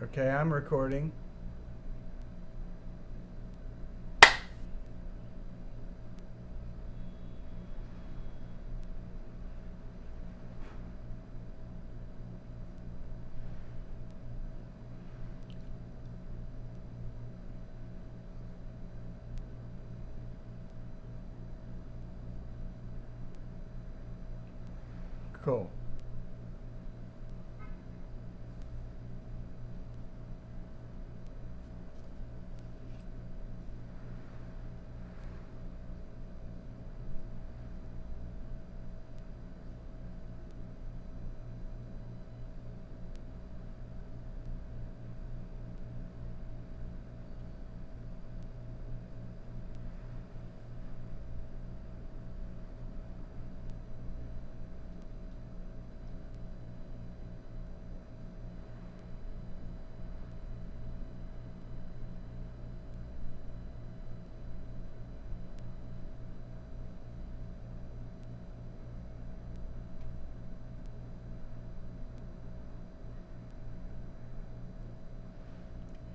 Okay, I'm recording. Cool.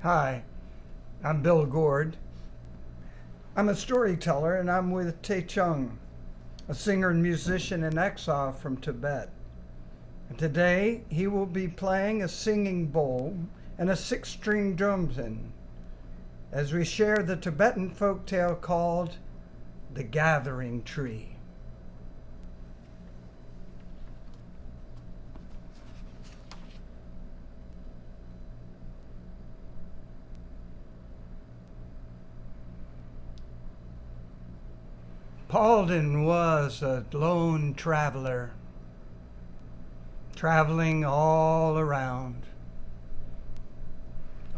Hi, I'm Bill Gord. I'm a storyteller and I'm with Techung, a singer and musician in exile from Tibet. And today he will be playing a singing bowl and a six-string drumsin as we share the Tibetan folktale called The Gathering Tree. Paulden was a lone traveler, traveling all around,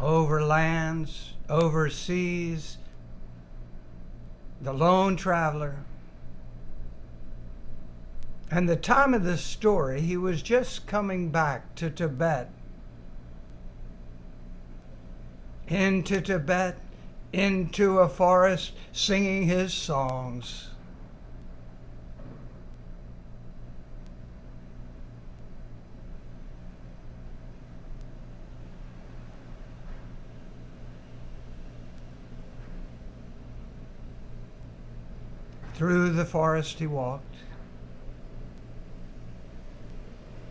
over lands, over seas, the lone traveler. And the time of this story, he was just coming back to Tibet, into Tibet, into a forest, singing his songs. Through the forest he walked.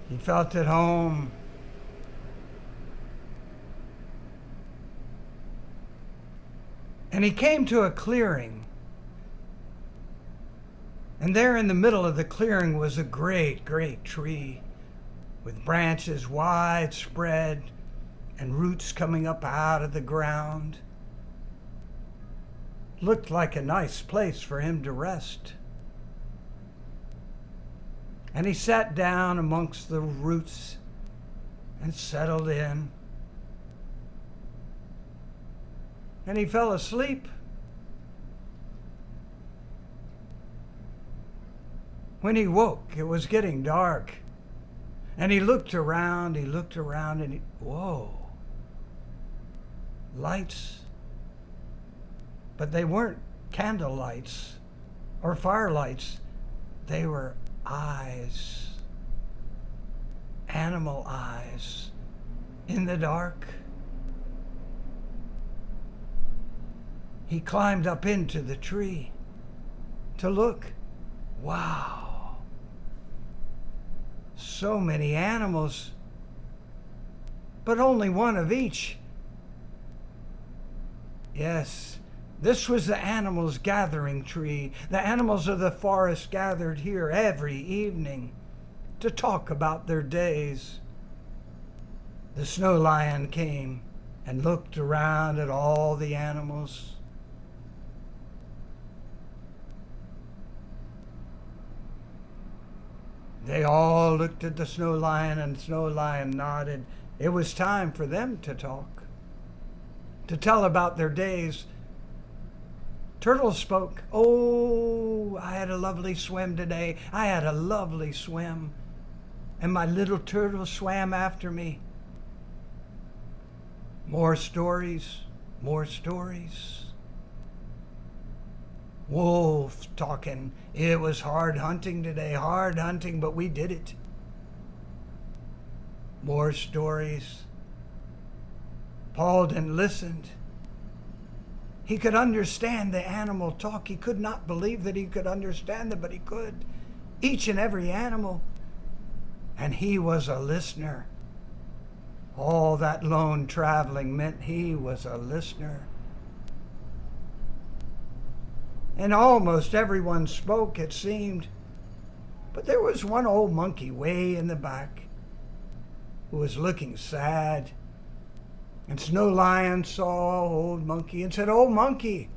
He felt at home. And he came to a clearing. And there in the middle of the clearing was a great, great tree with branches widespread and roots coming up out of the ground. Looked like a nice place for him to rest. And he sat down amongst the roots and settled in. And he fell asleep. When he woke, it was getting dark. And he looked around, and whoa, lights. But they weren't candle lights or firelights. They were eyes, animal eyes, in the dark. He climbed up into the tree to look. Wow, so many animals, but only one of each. Yes, this was the animals' gathering tree. The animals of the forest gathered here every evening to talk about their days. The snow lion came and looked around at all the animals. They all looked at the snow lion, and the snow lion nodded. It was time for them to talk, to tell about their days. Turtle spoke. Oh, I had a lovely swim today. I had a lovely swim. And my little turtle swam after me. More stories, more stories. Wolf talking. It was hard hunting today, hard hunting, but we did it. More stories. Paulden listened. He could understand the animal talk. He could not believe that he could understand them, but he could. Each and every animal. And he was a listener. All that lone traveling meant he was a listener. And almost everyone spoke, it seemed. But there was one old monkey way in the back who was looking sad. And Snow Lion saw Old Monkey and said, "Old Monkey,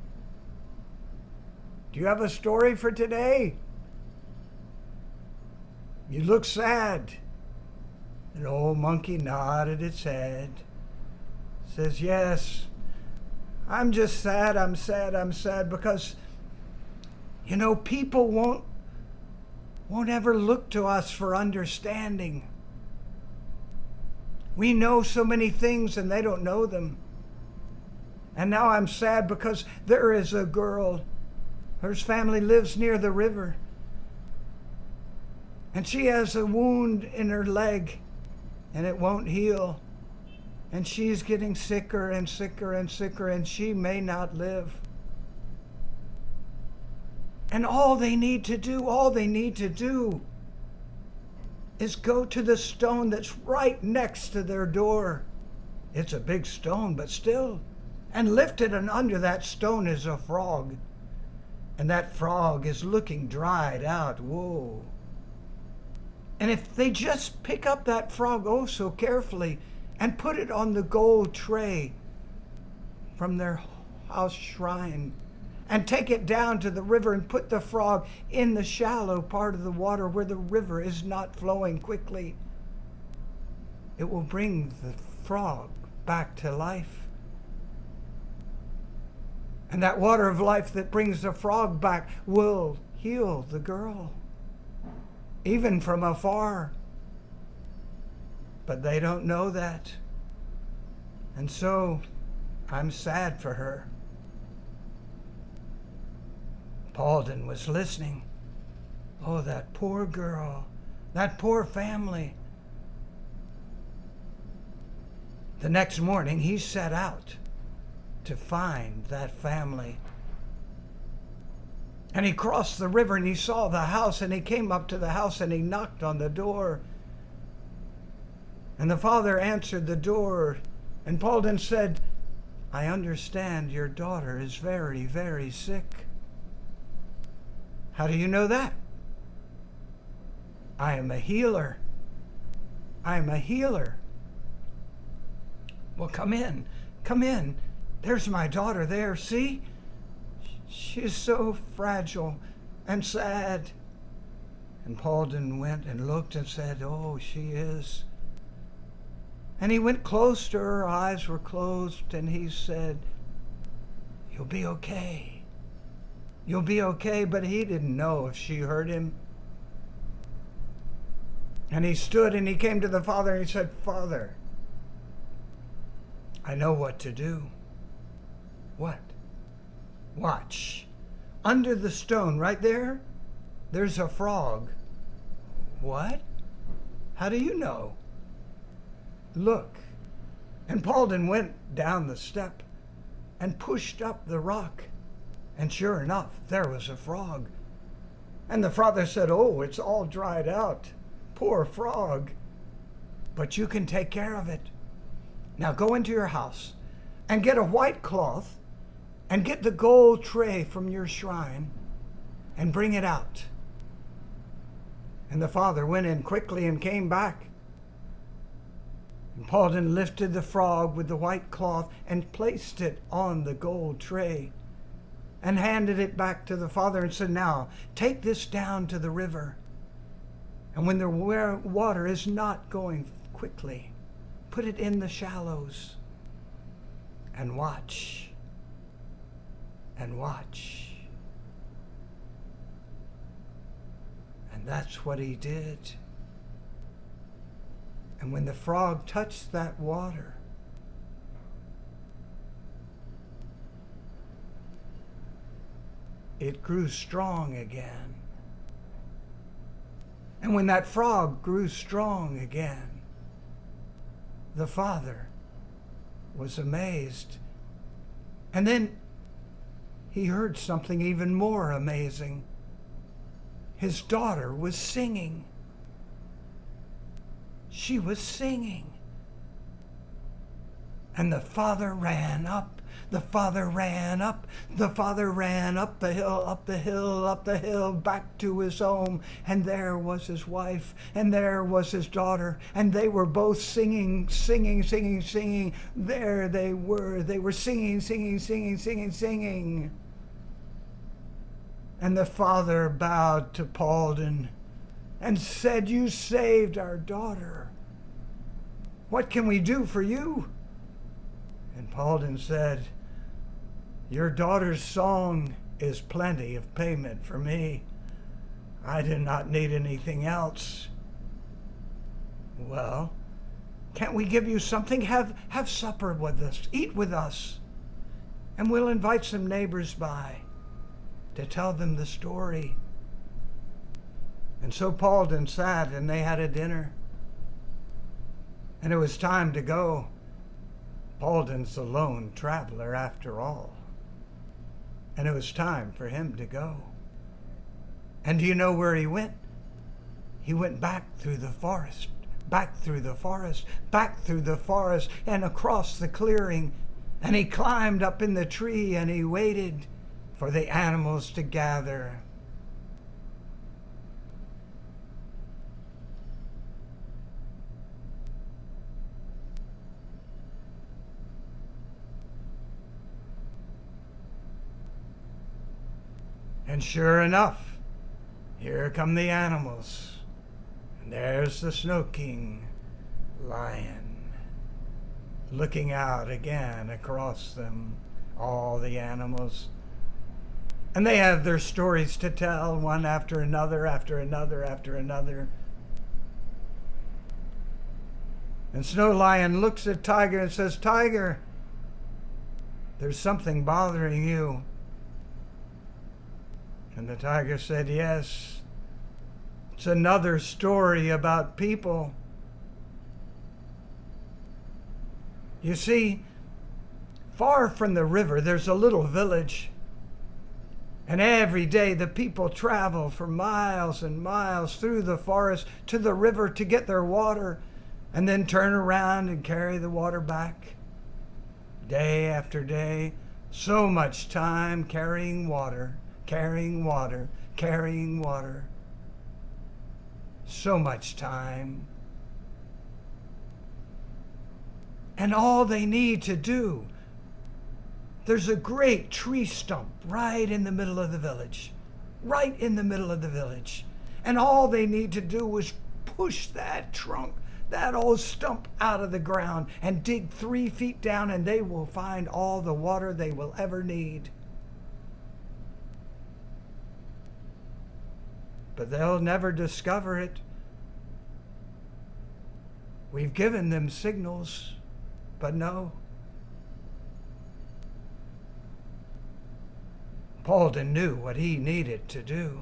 do you have a story for today? You look sad." And Old Monkey nodded its head, says, "Yes, I'm just sad, I'm sad because, people won't ever look to us for understanding. We know so many things and they don't know them. And now I'm sad because there is a girl whose family lives near the river. And she has a wound in her leg and it won't heal. And she's getting sicker and sicker and sicker and she may not live. And all they need to do is go to the stone that's right next to their door. It's a big stone, but still. And lifted and under that stone is a frog. And that frog is looking dried out. Whoa. And if they just pick up that frog oh so carefully and put it on the gold tray from their house shrine and take it down to the river and put the frog in the shallow part of the water where the river is not flowing quickly, it will bring the frog back to life. And that water of life that brings the frog back will heal the girl, even from afar. But they don't know that. And so I'm sad for her." Paulden was listening. Oh, that poor girl, that poor family. The next morning, he set out to find that family. And he crossed the river and he saw the house and he came up to the house and he knocked on the door. And the father answered the door and Paulden said, "I understand your daughter is very, very sick." "How do you know that?" "I am a healer. I am a healer." "Well, come in. Come in. There's my daughter there. See? She is so fragile and sad." And Paulden went and looked and said, "Oh, she is." And he went close to her. Her eyes were closed and he said, "You'll be okay. You'll be okay." But he didn't know if she heard him. And he stood and he came to the father and he said, "Father, I know what to do." "What?" "Watch. Under the stone right there, there's a frog." "What? How do you know?" "Look." And Paulden went down the step and pushed up the rock. And sure enough, there was a frog. And the father said, "Oh, it's all dried out. Poor frog. But you can take care of it. Now go into your house and get a white cloth and get the gold tray from your shrine and bring it out." And the father went in quickly and came back. And Paulden lifted the frog with the white cloth and placed it on the gold tray and handed it back to the father and said, "Now, take this down to the river. And when the water is not going quickly, put it in the shallows and watch and watch." And that's what he did. And when the frog touched that water, it grew strong again. And when that frog grew strong again, the father was amazed. And then he heard something even more amazing. His daughter was singing. She was singing. And the father ran up. The father ran up. The father ran up the hill, up the hill, up the hill, back to his home. And there was his wife, and there was his daughter, and they were both singing, singing, singing, singing. There they were. They were singing, singing, singing, singing, singing. And the father bowed to Paulden and said, "You saved our daughter. What can we do for you?" And Paulden said, "Your daughter's song is plenty of payment for me. I do not need anything else." "Well, can't we give you something? Have supper with us, eat with us, and we'll invite some neighbors by to tell them the story." And so Paulden sat, and they had a dinner. And it was time to go. Paulden's a lone traveler after all. And it was time for him to go. And do you know where he went? He went back through the forest, back through the forest, back through the forest, and across the clearing. And he climbed up in the tree, and he waited for the animals to gather. And sure enough, here come the animals. And there's the Snow King lion, looking out again across them, all the animals. And they have their stories to tell, one after another, after another, after another. And Snow Lion looks at Tiger and says, "Tiger, there's something bothering you." And the tiger said, "Yes, it's another story about people. You see, far from the river, there's a little village. And every day the people travel for miles and miles through the forest to the river to get their water, and then turn around and carry the water back. Day after day, so much time carrying water, carrying water, carrying water. So much time. And all they need to do, there's a great tree stump right in the middle of the village, right in the middle of the village. And all they need to do is push that trunk, that old stump out of the ground and dig 3 feet down, and they will find all the water they will ever need. But they'll never discover it. We've given them signals, but no. Paulden knew what he needed to do.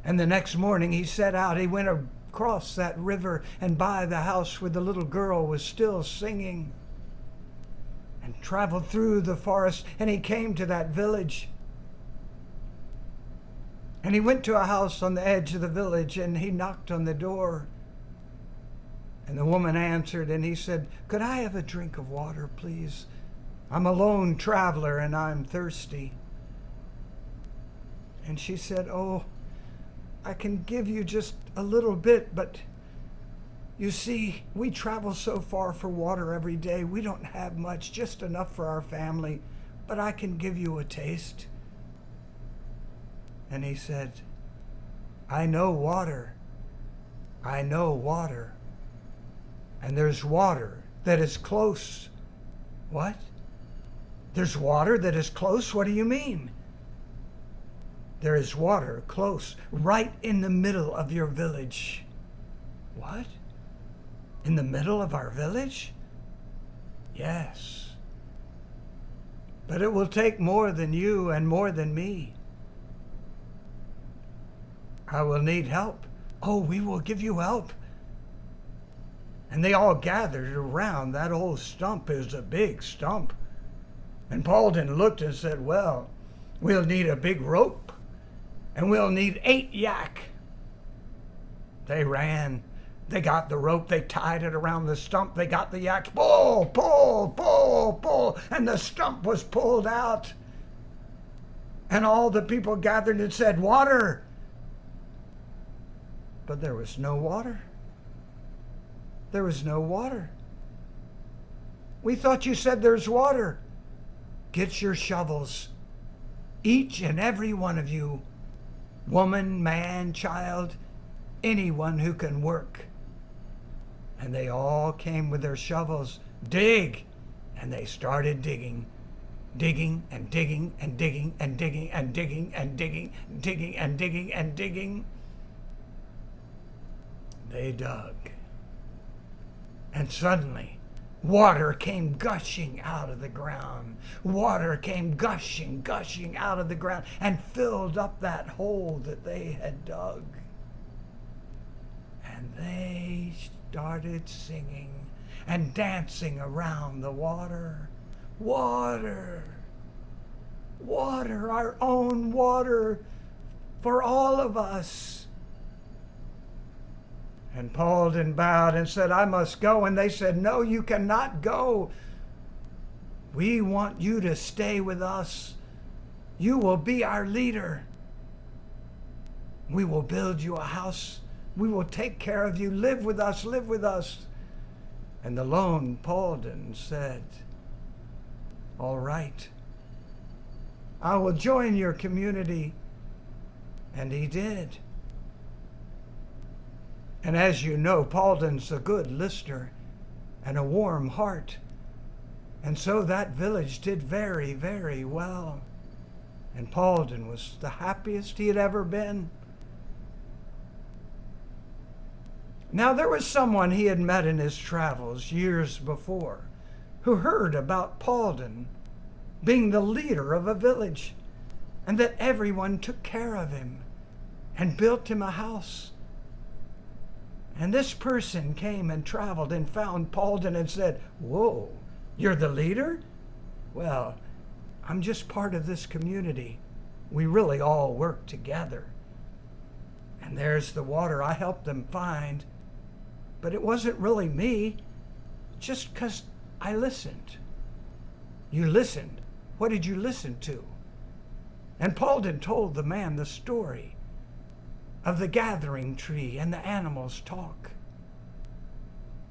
And the next morning he set out. He went across that river and by the house where the little girl was still singing, and traveled through the forest, and he came to that village. And he went to a house on the edge of the village, and he knocked on the door. And the woman answered, and he said, "Could I have a drink of water, please? I'm a lone traveler and I'm thirsty." And she said, "Oh, I can give you just a little bit, but you see, we travel so far for water every day. We don't have much, just enough for our family, but I can give you a taste." And he said, "I know water. I know water. And there's water that is close." "What? There's water that is close? What do you mean?" "There is water close, right in the middle of your village." "What? In the middle of our village?" "Yes. But it will take more than you and more than me. I will need help." "Oh, we will give you help." And they all gathered around. That old stump is a big stump. And Paulden looked and said, well, we'll need a big rope, and we'll need 8 yak. They ran. They got the rope. They tied it around the stump. They got the yak. Pull, pull, pull, pull. And the stump was pulled out. And all the people gathered and said, water. But there was no water. There was no water. We thought you said there's water. Get your shovels. Each and every one of you, woman, man, child, anyone who can work. And they all came with their shovels. Dig! And they started digging. Digging and digging and digging and digging and digging and digging, digging and digging and digging. They dug. And suddenly, water came gushing out of the ground. Water came gushing out of the ground and filled up that hole that they had dug. And they started singing and dancing around the water. Water, water, our own water for all of us. And Paulden bowed and said, I must go. And they said, no, you cannot go. We want you to stay with us. You will be our leader. We will build you a house. We will take care of you. Live with us, live with us. And the lone Paulden said, all right, I will join your community. And he did. And as you know, Paulden's a good listener and a warm heart. And so that village did very, very well. And Paulden was the happiest he had ever been. Now there was someone he had met in his travels years before who heard about Paulden being the leader of a village, and that everyone took care of him and built him a house. And this person came and traveled and found Paulden and said, whoa, you're the leader? Well, I'm just part of this community. We really all work together. And there's the water I helped them find. But it wasn't really me, just because I listened. You listened. What did you listen to? And Paulden told the man the story of the gathering tree and the animals talk.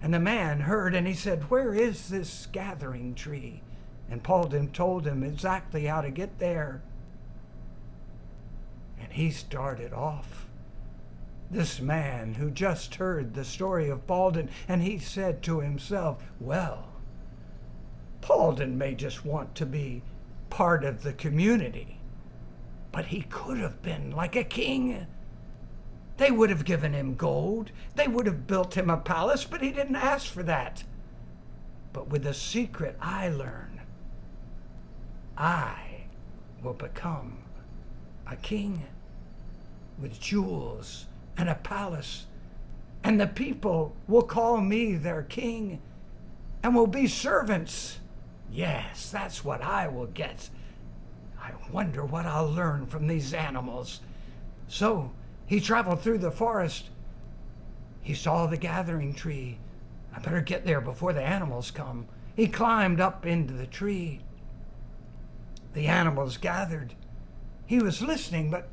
And the man heard and he said, where is this gathering tree? And Paulden told him exactly how to get there. And he started off. This man who just heard the story of Paulden, and he said to himself, well, Paulden may just want to be part of the community, but he could have been like a king. They would have given him gold. They would have built him a palace, but he didn't ask for that. But with a secret I learned, I will become a king with jewels and a palace, and the people will call me their king and will be servants. Yes, that's what I will get. I wonder what I'll learn from these animals. So he traveled through the forest. He saw the gathering tree. I better get there before the animals come. He climbed up into the tree. The animals gathered. He was listening, but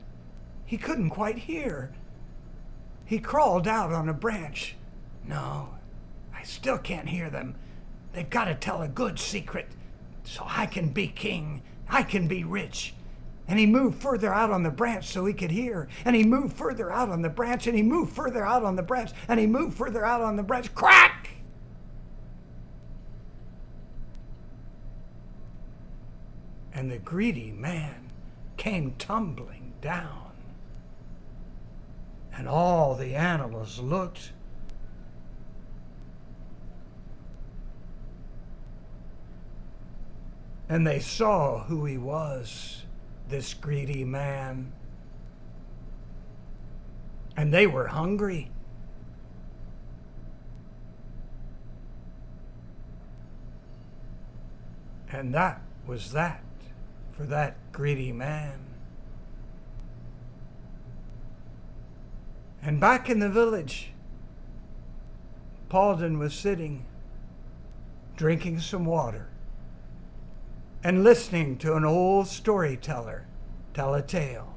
he couldn't quite hear. He crawled out on a branch. No, I still can't hear them. They've got to tell a good secret so I can be king. I can be rich. And he moved further out on the branch so he could hear. And he moved further out on the branch, and he moved further out on the branch, and he moved further out on the branch. Crack! And the greedy man came tumbling down. And all the animals looked. And they saw who he was, this greedy man. And they were hungry. And that was that for that greedy man. And back in the village, Paulden was sitting, drinking some water, and listening to an old storyteller tell a tale.